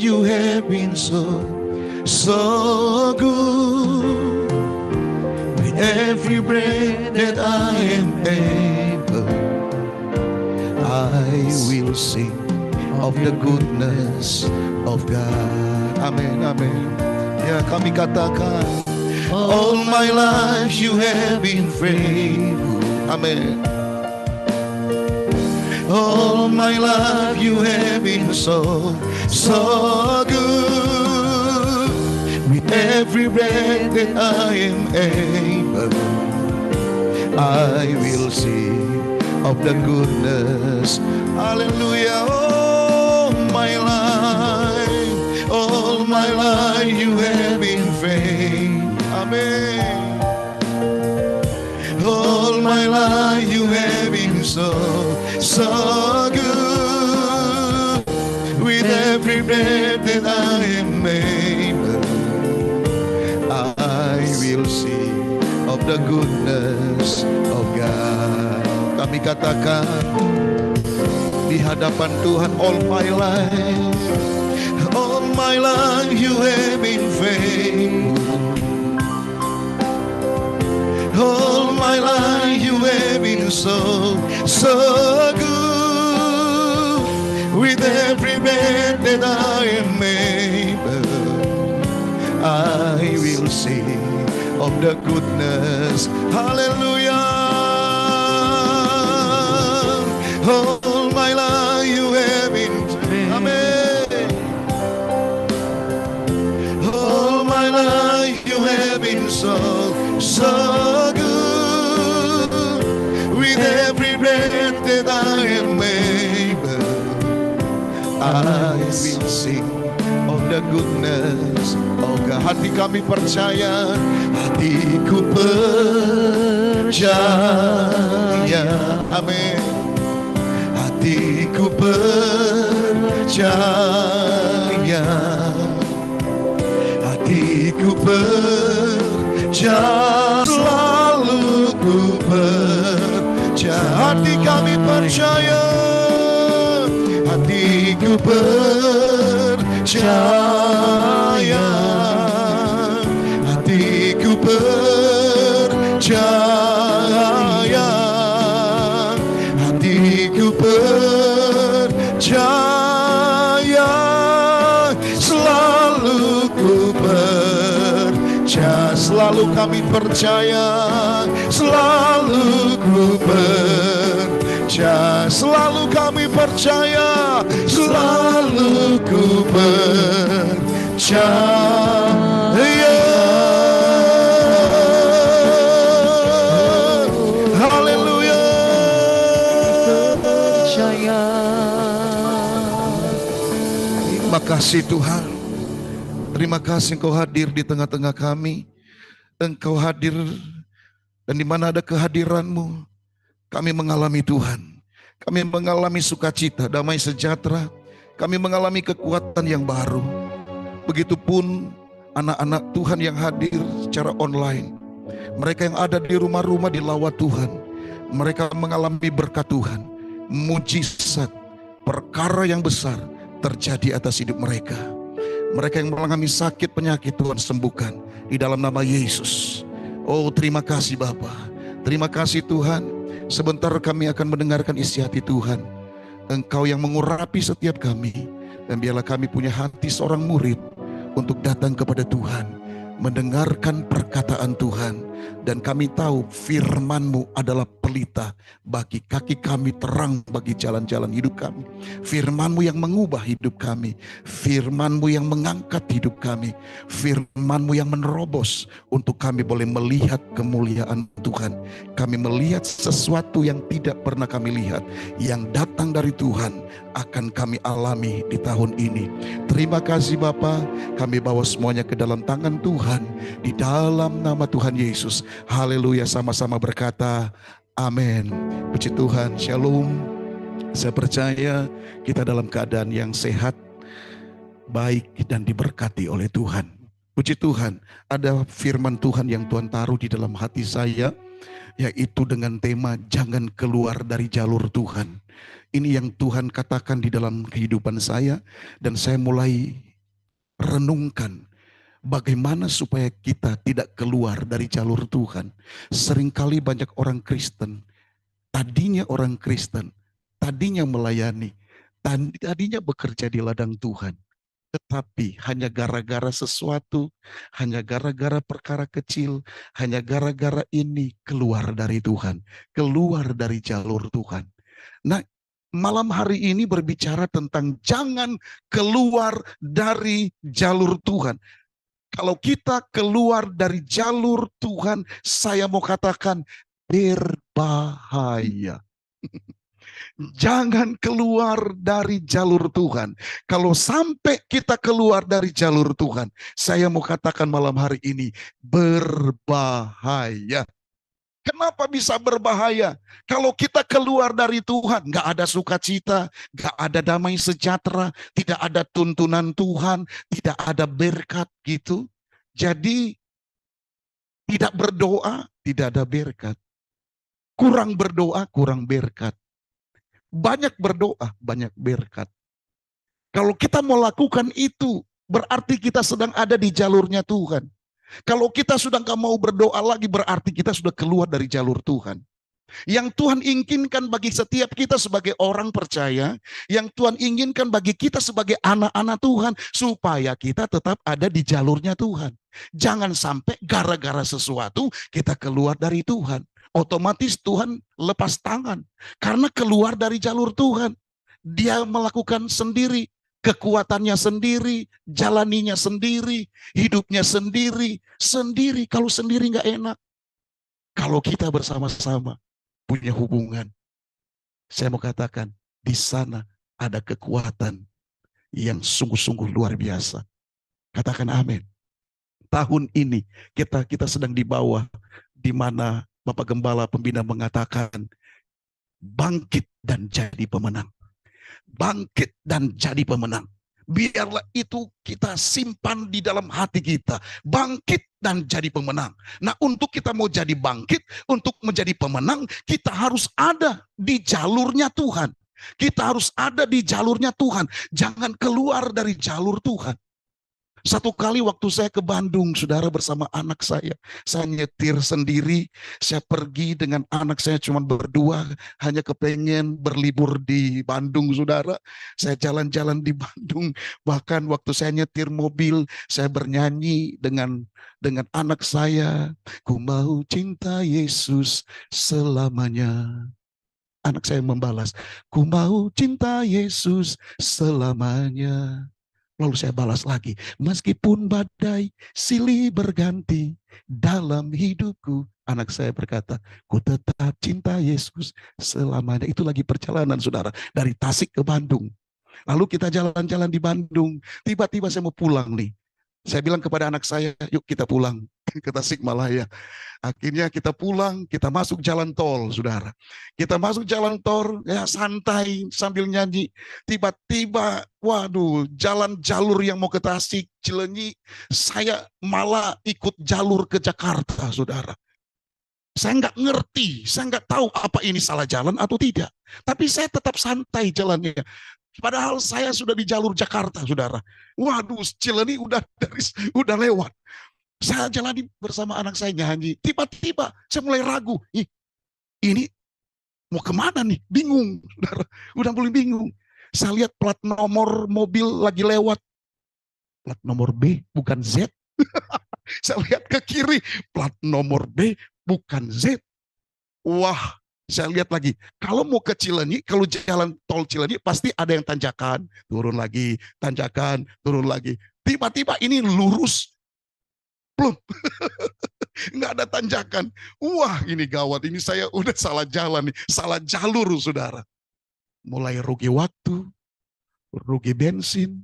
you have been so good. With every breath that I am able, I will sing of the goodness of God. Amin, amin. Ya, kami katakan, all my life you have been faithful. Amin. All my life you have been so good. With every breath that I am able, I will sing of the goodness. Hallelujah. All my life you have been faithful. Amen. All my life you have been so good. With every breath that I am able, I will sing of the goodness of God. Kami katakan di hadapan Tuhan, all my life you have been faithful. All my life you have been so good. With every breath that I am able, I will sing of the goodness. Hallelujah. All my life you have been faithful. Amen. All my life you have been so good. With every breath that I am able, I will sing of the goodness of God. Hati kami percaya, hatiku percaya. Amin. Hatiku percaya. Hatiku percaya. Selalu ku percaya. Hati kami percaya. Hatiku percaya. Hatiku percaya. Hatiku percaya. Selalu ku percaya. Selalu kami percaya. Selalu ku percaya. Selalu kami percaya. Selalu ku percaya. Haleluya. Terima kasih Tuhan. Terima kasih Engkau hadir di tengah-tengah kami. Engkau hadir, dan di mana ada kehadiran-Mu, kami mengalami Tuhan. Kami mengalami sukacita, damai sejahtera. Kami mengalami kekuatan yang baru. Begitupun anak-anak Tuhan yang hadir secara online. Mereka yang ada di rumah-rumah di lawat Tuhan. Mereka mengalami berkat Tuhan. Mujizat, perkara yang besar terjadi atas hidup mereka. Mereka yang mengalami sakit penyakit, Tuhan sembuhkan di dalam nama Yesus. Oh, terima kasih Bapa. Terima kasih Tuhan. Sebentar kami akan mendengarkan isi hati Tuhan. Engkau yang mengurapi setiap kami. Dan biarlah kami punya hati seorang murid untuk datang kepada Tuhan, mendengarkan perkataan Tuhan. Dan kami tahu firman-Mu adalah pelita bagi kaki kami, terang bagi jalan-jalan hidup kami. Firman-Mu yang mengubah hidup kami. Firman-Mu yang mengangkat hidup kami. Firman-Mu yang menerobos untuk kami boleh melihat kemuliaan Tuhan. Kami melihat sesuatu yang tidak pernah kami lihat. Yang datang dari Tuhan akan kami alami di tahun ini. Terima kasih Bapa. Kami bawa semuanya ke dalam tangan Tuhan. Di dalam nama Tuhan Yesus. Haleluya, sama-sama berkata amin. Puji Tuhan, shalom. Saya percaya kita dalam keadaan yang sehat, baik dan diberkati oleh Tuhan. Puji Tuhan, ada firman Tuhan yang Tuhan taruh di dalam hati saya, yaitu dengan tema jangan keluar dari jalur Tuhan. Ini yang Tuhan katakan di dalam kehidupan saya, dan saya mulai renungkan bagaimana supaya kita tidak keluar dari jalur Tuhan. Seringkali banyak orang Kristen, tadinya melayani, tadinya bekerja di ladang Tuhan. Tetapi hanya gara-gara sesuatu, hanya gara-gara perkara kecil, hanya gara-gara ini keluar dari Tuhan, keluar dari jalur Tuhan. Nah, malam hari ini berbicara tentang jangan keluar dari jalur Tuhan. Kalau kita keluar dari jalur Tuhan, saya mau katakan berbahaya. Jangan keluar dari jalur Tuhan. Kalau sampai kita keluar dari jalur Tuhan, saya mau katakan malam hari ini berbahaya. Kenapa bisa berbahaya? Kalau kita keluar dari Tuhan, nggak ada sukacita, nggak ada damai sejahtera, tidak ada tuntunan Tuhan, tidak ada berkat gitu. Jadi tidak berdoa, tidak ada berkat. Kurang berdoa, kurang berkat. Banyak berdoa, banyak berkat. Kalau kita mau lakukan itu, berarti kita sedang ada di jalurnya Tuhan. Kalau kita sudah nggak mau berdoa lagi, berarti kita sudah keluar dari jalur Tuhan. Yang Tuhan inginkan bagi setiap kita sebagai orang percaya, yang Tuhan inginkan bagi kita sebagai anak-anak Tuhan, supaya kita tetap ada di jalurnya Tuhan. Jangan sampai gara-gara sesuatu kita keluar dari Tuhan. Otomatis Tuhan lepas tangan, karena keluar dari jalur Tuhan. Dia melakukan sendiri, kekuatannya sendiri, jalaninya sendiri, hidupnya sendiri. Kalau sendiri nggak enak. Kalau kita bersama-sama punya hubungan, saya mau katakan di sana ada kekuatan yang sungguh-sungguh luar biasa. Katakan amin. Tahun ini kita sedang di bawah, di mana Bapak Gembala Pembina mengatakan bangkit dan jadi pemenang. Bangkit dan jadi pemenang. Biarlah itu kita simpan di dalam hati kita. Bangkit dan jadi pemenang. Nah, untuk kita mau jadi bangkit, untuk menjadi pemenang, kita harus ada di jalurnya Tuhan. Kita harus ada di jalurnya Tuhan. Jangan keluar dari jalur Tuhan. Satu kali waktu saya ke Bandung, saudara, bersama anak saya nyetir sendiri, saya pergi dengan anak saya cuma berdua, hanya kepengen berlibur di Bandung, saudara. Saya jalan-jalan di Bandung, bahkan waktu saya nyetir mobil, saya bernyanyi dengan anak saya, ku mau cinta Yesus selamanya. Anak saya membalas, ku mau cinta Yesus selamanya. Lalu saya balas lagi, meskipun badai silih berganti dalam hidupku. Anak saya berkata, ku tetap cinta Yesus selamanya. Itu lagi perjalanan, saudara, dari Tasik ke Bandung. Lalu kita jalan-jalan di Bandung. Tiba-tiba saya mau pulang nih. Saya bilang kepada anak saya, yuk kita pulang ke Tasikmalaya. Akhirnya kita pulang, kita masuk jalan tol, saudara. Kita masuk jalan tol, ya santai sambil nyanyi. Tiba-tiba, waduh, jalan jalur yang mau ke Tasik, Cileunyi, saya malah ikut jalur ke Jakarta, saudara. Saya nggak ngerti, saya nggak tahu apa ini salah jalan atau tidak. Tapi saya tetap santai jalannya. Padahal saya sudah di jalur Jakarta, saudara. Waduh, Cileunyi udah lewat. Saya jalani bersama anak saya nyanyi. Tiba-tiba saya mulai ragu. Ini mau kemana nih? Bingung, saudara. Udah mulai bingung. Saya lihat plat nomor mobil lagi lewat. Plat nomor B, bukan Z. Saya lihat ke kiri, plat nomor B, bukan Z. Wah, saya lihat lagi. Kalau mau ke Cileunyi, kalau jalan tol Cileunyi, pasti ada yang tanjakan. Turun lagi, tanjakan, turun lagi. Tiba-tiba ini lurus. Belum. Nggak ada tanjakan. Wah, ini gawat. Ini saya udah salah jalan nih. Salah jalur, saudara. Mulai rugi waktu, rugi bensin,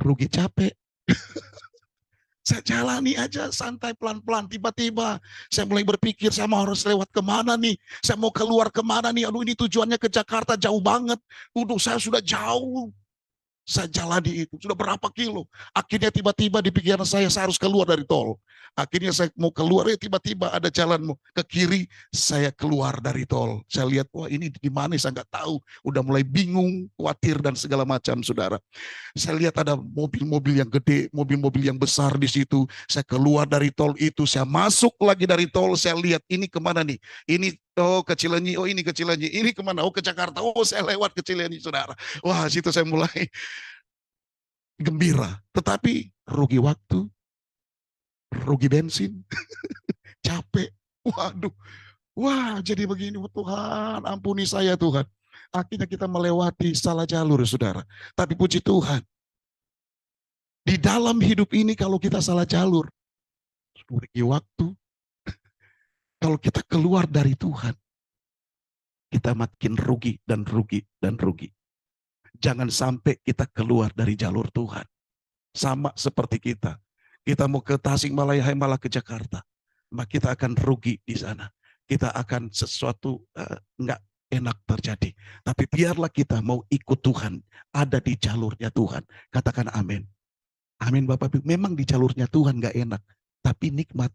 rugi capek. Saya jalani aja santai pelan-pelan. Tiba-tiba saya mulai berpikir, saya mau harus lewat kemana nih? Saya mau keluar kemana nih? Aduh, ini tujuannya ke Jakarta jauh banget. Udah, saya sudah jauh. Saya jalani itu. Sudah berapa kilo. Akhirnya tiba-tiba di pikiran saya harus keluar dari tol. Akhirnya saya mau keluar, tiba-tiba ada jalan ke kiri, saya keluar dari tol. Saya lihat, wah ini di mana, saya nggak tahu. Udah mulai bingung, khawatir, dan segala macam, saudara. Saya lihat ada mobil-mobil yang gede, mobil-mobil yang besar di situ. Saya keluar dari tol itu, saya masuk lagi dari tol, saya lihat ini kemana nih? Ini ke Cilenyi, oh ini ke Cilenyi, ini kemana? Oh ke Jakarta, oh saya lewat ke Cilenyi, saudara. Wah, situ saya mulai gembira. Tetapi rugi waktu, rugi bensin, capek. Waduh, wah jadi begini, Tuhan ampuni saya Tuhan. Akhirnya kita melewati salah jalur, saudara. Tapi puji Tuhan, di dalam hidup ini kalau kita salah jalur, rugi waktu. Kalau kita keluar dari Tuhan, kita makin rugi dan rugi dan rugi. Jangan sampai kita keluar dari jalur Tuhan. Sama seperti kita. Kita mau ke Tasikmalaya, malah ke Jakarta. Maka kita akan rugi di sana. Kita akan sesuatu nggak enak terjadi. Tapi biarlah kita mau ikut Tuhan. Ada di jalurnya Tuhan. Katakan amin. Amin Bapak Ibu. Memang di jalurnya Tuhan nggak enak. Tapi nikmat.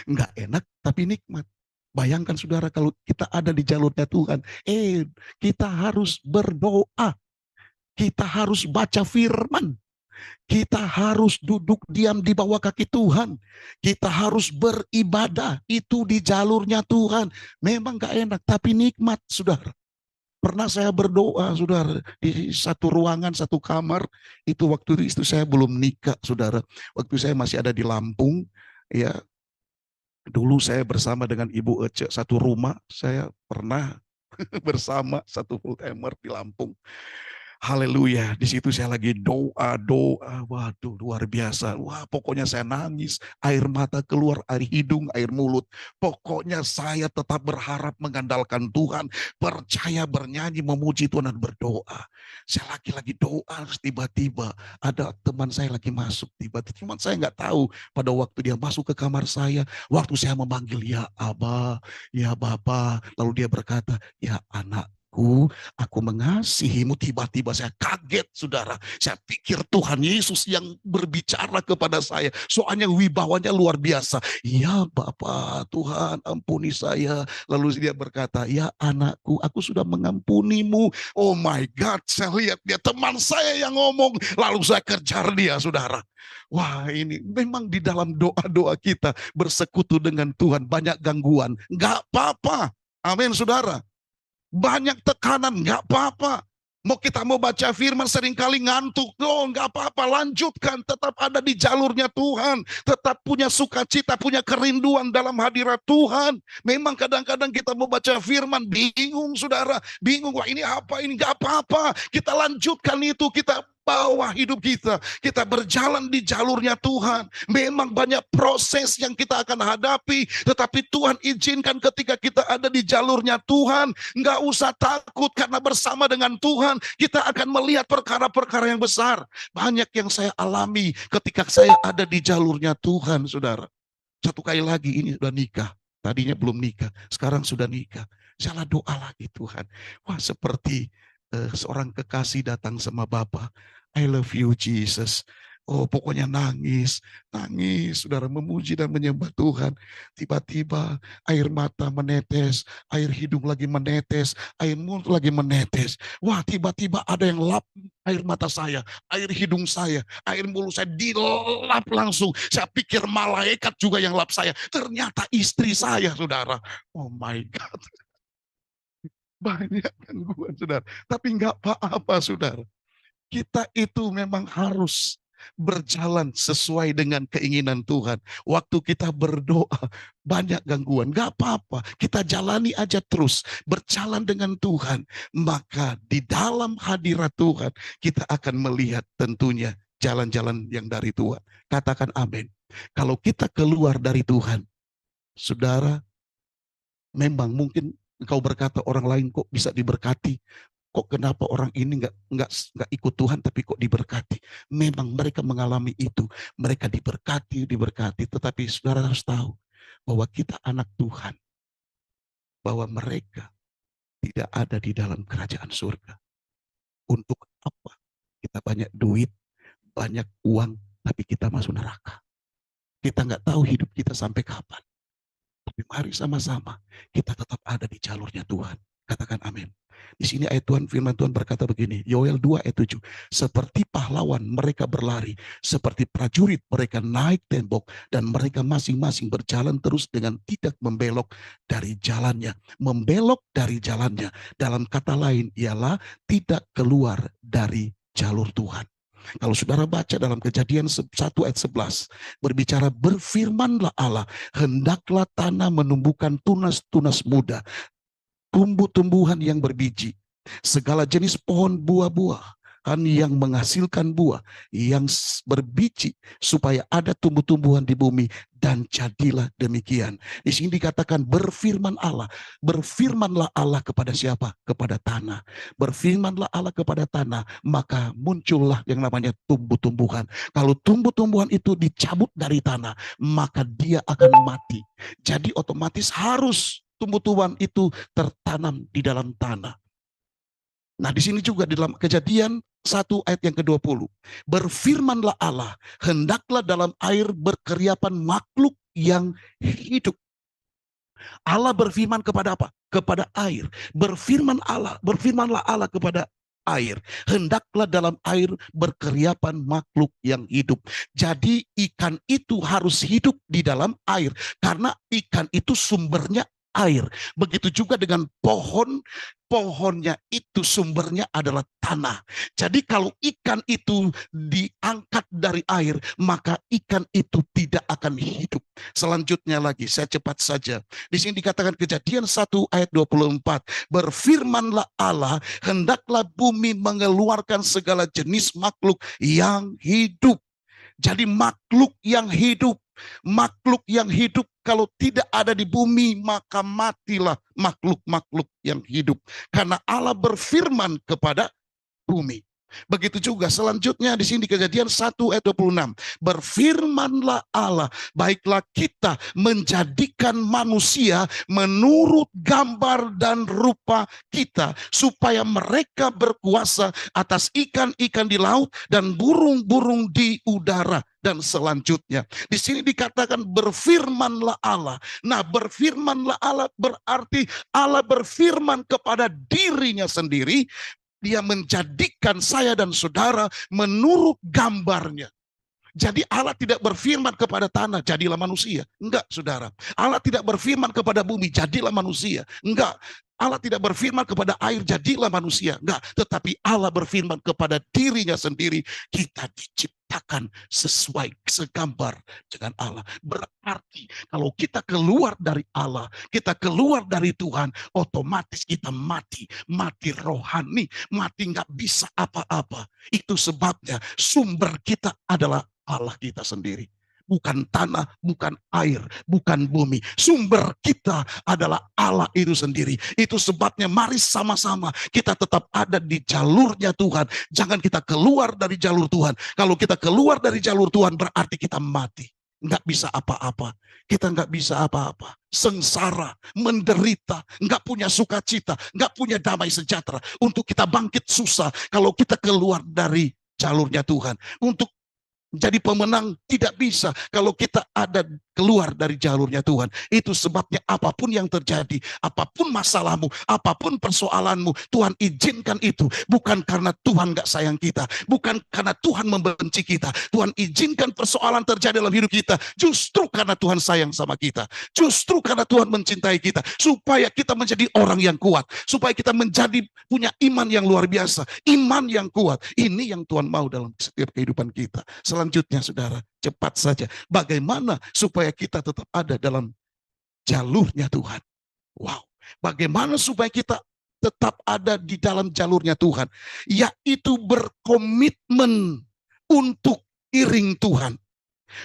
Nggak enak, tapi nikmat. Bayangkan saudara kalau kita ada di jalurnya Tuhan. Kita harus berdoa. Kita harus baca firman. Kita harus duduk diam di bawah kaki Tuhan. Kita harus beribadah. Itu di jalurnya Tuhan. Memang gak enak, tapi nikmat, saudara. Pernah saya berdoa, saudara, di satu ruangan, satu kamar. Itu waktu itu saya belum nikah, saudara. Waktu saya masih ada di Lampung. Ya, dulu saya bersama dengan Ibu Ece, satu rumah. Saya pernah bersama satu full timer di Lampung. Haleluya, di situ saya lagi doa, waduh luar biasa. Wah, pokoknya saya nangis, air mata keluar, air hidung, air mulut. Pokoknya saya tetap berharap mengandalkan Tuhan, percaya, bernyanyi, memuji Tuhan dan berdoa. Saya lagi doa, tiba-tiba ada teman saya lagi masuk, tiba-tiba teman saya nggak tahu pada waktu dia masuk ke kamar saya, waktu saya memanggil ya Abah, ya Bapa, lalu dia berkata, ya anak. Aku mengasihimu. Tiba-tiba saya kaget, saudara. Saya pikir Tuhan Yesus yang berbicara kepada saya. Soalnya wibawanya luar biasa. Ya Bapa, Tuhan ampuni saya. Lalu dia berkata, ya anakku, aku sudah mengampunimu. Oh my God, saya lihat dia teman saya yang ngomong. Lalu saya kejar dia, saudara. Wah, ini memang di dalam doa-doa kita bersekutu dengan Tuhan banyak gangguan. Enggak apa-apa. Amin, saudara. Banyak tekanan, nggak apa-apa. Mau baca firman seringkali ngantuk. Oh, nggak apa-apa, lanjutkan. Tetap ada di jalurnya Tuhan. Tetap punya sukacita, punya kerinduan dalam hadirat Tuhan. Memang kadang-kadang kita mau baca firman, bingung saudara. Bingung, wah ini apa, ini nggak apa-apa. Kita lanjutkan itu, kita bawa hidup kita. Kita berjalan di jalurnya Tuhan. Memang banyak proses yang kita akan hadapi. Tetapi Tuhan izinkan ketika kita ada di jalurnya Tuhan. Nggak usah takut karena bersama dengan Tuhan kita akan melihat perkara-perkara yang besar. Banyak yang saya alami ketika saya ada di jalurnya Tuhan, saudara. Satu kali lagi ini sudah nikah. Tadinya belum nikah, sekarang sudah nikah. Saya doa lagi Tuhan. Wah seperti seorang kekasih datang sama Bapa. I love you Jesus. Oh pokoknya nangis, saudara memuji dan menyembah Tuhan. Tiba-tiba air mata menetes, air hidung lagi menetes, air mulut lagi menetes. Wah tiba-tiba ada yang lap air mata saya, air hidung saya, air mulut saya dilap langsung. Saya pikir malaikat juga yang lap saya. Ternyata istri saya, saudara. Oh my God. Banyak gangguan, saudara. Tapi nggak apa-apa, saudara. Kita itu memang harus berjalan sesuai dengan keinginan Tuhan. Waktu kita berdoa, banyak gangguan. Gak apa-apa, kita jalani aja terus. Berjalan dengan Tuhan. Maka di dalam hadirat Tuhan, kita akan melihat tentunya jalan-jalan yang dari Tuhan. Katakan amin. Kalau kita keluar dari Tuhan, saudara, memang mungkin engkau berkata orang lain kok bisa diberkati. Kok kenapa orang ini nggak ikut Tuhan tapi kok diberkati? Memang mereka mengalami itu, mereka diberkati. Tetapi saudara harus tahu bahwa kita anak Tuhan, bahwa mereka tidak ada di dalam kerajaan surga. Untuk apa? Kita banyak duit, banyak uang, tapi kita masuk neraka. Kita nggak tahu hidup kita sampai kapan. Tapi mari sama-sama kita tetap ada di jalurnya Tuhan. Katakan amin. Di sini ayat Tuhan, firman Tuhan berkata begini, Yoel 2 ayat 7. Seperti pahlawan mereka berlari, seperti prajurit mereka naik tembok, dan mereka masing-masing berjalan terus dengan tidak membelok dari jalannya. Membelok dari jalannya, dalam kata lain ialah tidak keluar dari jalur Tuhan. Kalau saudara baca dalam Kejadian 1 ayat 11, berbicara berfirmanlah Allah, hendaklah tanah menumbuhkan tunas-tunas muda, tumbuh-tumbuhan yang berbiji, segala jenis pohon buah-buahan yang menghasilkan buah, yang berbiji, supaya ada tumbuh-tumbuhan di bumi, dan jadilah demikian. Di sini dikatakan berfirman Allah. Berfirmanlah Allah kepada siapa? Kepada tanah. Berfirmanlah Allah kepada tanah, maka muncullah yang namanya tumbuh-tumbuhan. Kalau tumbuh-tumbuhan itu dicabut dari tanah, maka dia akan mati. Jadi otomatis harus tumbuh-tumbuhan itu tertanam di dalam tanah. Nah, di sini juga di dalam Kejadian 1 ayat yang ke-20. Berfirmanlah Allah, hendaklah dalam air berkeriapan makhluk yang hidup. Allah berfirman kepada apa? Kepada air. Berfirmanlah Allah kepada air. Hendaklah dalam air berkeriapan makhluk yang hidup. Jadi ikan itu harus hidup di dalam air. Karena ikan itu sumbernya air. Begitu juga dengan pohonnya itu sumbernya adalah tanah. Jadi kalau ikan itu diangkat dari air, maka ikan itu tidak akan hidup. Selanjutnya lagi, saya cepat saja. Di sini dikatakan Kejadian 1 ayat 24. Berfirmanlah Allah, hendaklah bumi mengeluarkan segala jenis makhluk yang hidup. Jadi makhluk yang hidup kalau tidak ada di bumi, maka matilah makhluk-makhluk yang hidup. Karena Allah berfirman kepada bumi. Begitu juga selanjutnya di sini Kejadian 1 ayat 26. Berfirmanlah Allah, baiklah kita menjadikan manusia menurut gambar dan rupa kita, supaya mereka berkuasa atas ikan-ikan di laut dan burung-burung di udara. Dan selanjutnya di sini dikatakan berfirmanlah Allah. Nah, berfirmanlah Allah berarti Allah berfirman kepada dirinya sendiri. Dia menjadikan saya dan saudara menurut gambarnya. Jadi Allah tidak berfirman kepada tanah, jadilah manusia. Enggak, saudara. Allah tidak berfirman kepada bumi, jadilah manusia. Enggak. Allah tidak berfirman kepada air, jadilah manusia. Enggak. Tetapi Allah berfirman kepada dirinya sendiri, kita diciptakan sesuai segambar dengan Allah. Berarti kalau kita keluar dari Allah, kita keluar dari Tuhan, otomatis kita mati rohani, mati nggak bisa apa-apa. Itu sebabnya sumber kita adalah Allah kita sendiri. Bukan tanah, bukan air, bukan bumi. Sumber kita adalah Allah itu sendiri. Itu sebabnya mari sama-sama kita tetap ada di jalurnya Tuhan. Jangan kita keluar dari jalur Tuhan. Kalau kita keluar dari jalur Tuhan berarti kita mati. Nggak bisa apa-apa. Kita nggak bisa apa-apa. Sengsara, menderita, nggak punya sukacita, nggak punya damai sejahtera. Untuk kita bangkit susah kalau kita keluar dari jalurnya Tuhan. Untuk jadi pemenang tidak bisa kalau kita ada keluar dari jalurnya Tuhan. Itu sebabnya apapun yang terjadi, apapun masalahmu, apapun persoalanmu, Tuhan izinkan itu. Bukan karena Tuhan gak sayang kita, bukan karena Tuhan membenci kita. Tuhan izinkan persoalan terjadi dalam hidup kita justru karena Tuhan sayang sama kita. Justru karena Tuhan mencintai kita. Supaya kita menjadi orang yang kuat. Supaya kita menjadi punya iman yang luar biasa. Iman yang kuat. Ini yang Tuhan mau dalam setiap kehidupan kita. Selanjutnya saudara, cepat saja. Bagaimana supaya kita tetap ada dalam jalurnya Tuhan? Wow. Bagaimana supaya kita tetap ada di dalam jalurnya Tuhan? Yaitu berkomitmen untuk iring Tuhan.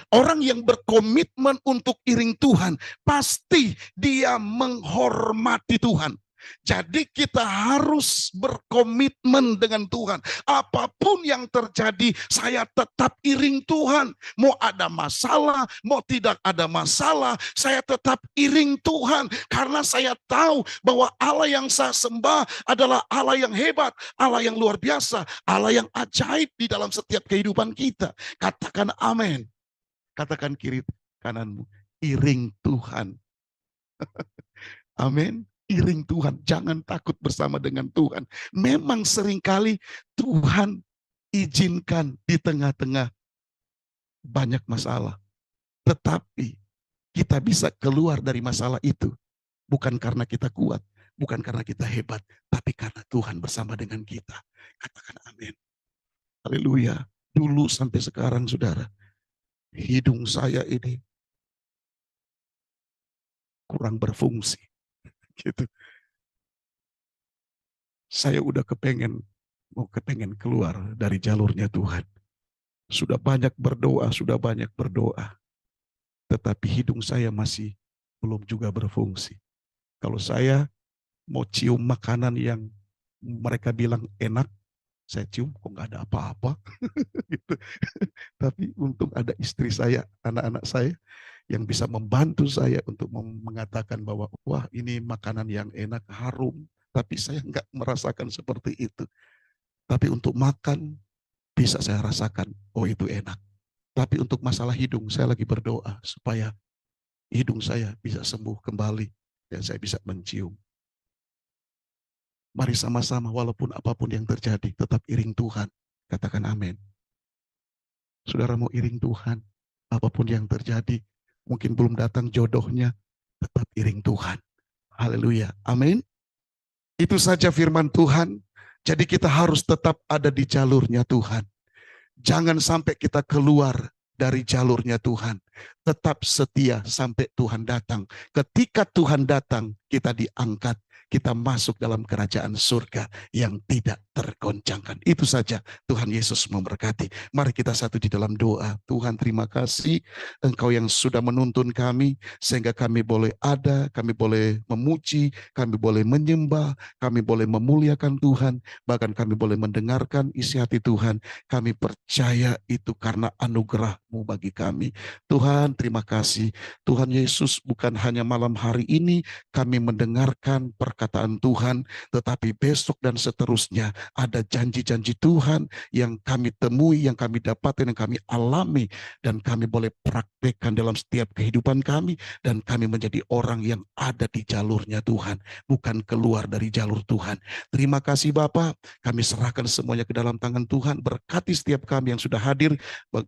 Orang yang berkomitmen untuk iring Tuhan, pasti dia menghormati Tuhan. Jadi kita harus berkomitmen dengan Tuhan. Apapun yang terjadi, saya tetap iring Tuhan. Mau ada masalah, mau tidak ada masalah, saya tetap iring Tuhan. Karena saya tahu bahwa Allah yang saya sembah adalah Allah yang hebat, Allah yang luar biasa, Allah yang ajaib di dalam setiap kehidupan kita. Katakan amin. Katakan kiri kananmu, iring Tuhan. Amin. Iring Tuhan, jangan takut bersama dengan Tuhan. Memang seringkali Tuhan izinkan di tengah-tengah banyak masalah. Tetapi kita bisa keluar dari masalah itu. Bukan karena kita kuat, bukan karena kita hebat, tapi karena Tuhan bersama dengan kita. Katakan amin. Haleluya. Dulu sampai sekarang, saudara, hidung saya ini kurang berfungsi. Gitu. Saya udah mau kepengen keluar dari jalurnya Tuhan. Sudah banyak berdoa, tetapi hidung saya masih belum juga berfungsi. Kalau saya mau cium makanan yang mereka bilang enak, saya cium kok nggak ada apa-apa. Gitu. Tapi untung ada istri saya, anak-anak saya yang bisa membantu saya untuk mengatakan bahwa wah ini makanan yang enak, harum. Tapi saya nggak merasakan seperti itu. Tapi untuk makan bisa saya rasakan, oh itu enak. Tapi untuk masalah hidung, saya lagi berdoa supaya hidung saya bisa sembuh kembali dan saya bisa mencium. Mari sama-sama walaupun apapun yang terjadi, tetap iring Tuhan. Katakan amin. Saudara mau iring Tuhan, apapun yang terjadi, mungkin belum datang jodohnya, tetap iring Tuhan. Haleluya. Amin. Itu saja firman Tuhan. Jadi kita harus tetap ada di jalurnya Tuhan. Jangan sampai kita keluar dari jalurnya Tuhan. Tetap setia sampai Tuhan datang. Ketika Tuhan datang, kita diangkat. Kita masuk dalam kerajaan surga yang tidak tergoncangkan. Itu saja, Tuhan Yesus memberkati. Mari kita satu di dalam doa. Tuhan, terima kasih Engkau yang sudah menuntun kami, sehingga kami boleh ada, kami boleh memuji, kami boleh menyembah, kami boleh memuliakan Tuhan, bahkan kami boleh mendengarkan isi hati Tuhan. Kami percaya itu karena anugerah-Mu bagi kami. Tuhan, terima kasih. Tuhan Yesus, bukan hanya malam hari ini kami mendengarkan perkataan Tuhan, tetapi besok dan seterusnya ada janji-janji Tuhan yang kami temui, yang kami dapatkan, yang kami alami, dan kami boleh praktekkan dalam setiap kehidupan kami, dan kami menjadi orang yang ada di jalurnya Tuhan, bukan keluar dari jalur Tuhan. Terima kasih Bapak, kami serahkan semuanya ke dalam tangan Tuhan. Berkati setiap kami yang sudah hadir,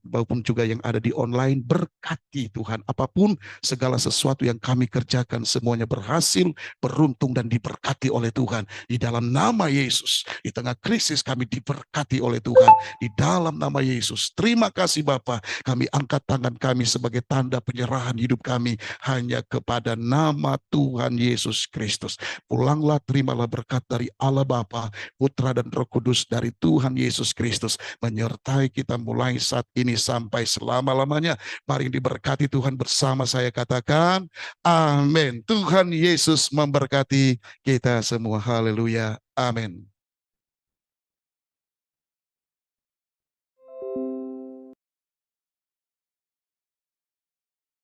maupun juga yang ada di online. Berkati Tuhan, apapun segala sesuatu yang kami kerjakan, semuanya berhasil, beruntung, dan diberkati oleh Tuhan. Di dalam nama Yesus, di tengah krisis kami diberkati oleh Tuhan. Di dalam nama Yesus, terima kasih Bapa. Kami angkat tangan kami sebagai tanda penyerahan hidup kami hanya kepada nama Tuhan Yesus Kristus. Pulanglah, terimalah berkat dari Allah Bapa, Putra dan Roh Kudus, dari Tuhan Yesus Kristus, menyertai kita mulai saat ini sampai selama-lamanya. Mari diberkati Tuhan bersama saya, katakan amin. Tuhan Yesus memberkati kita semua. Haleluya. Amin.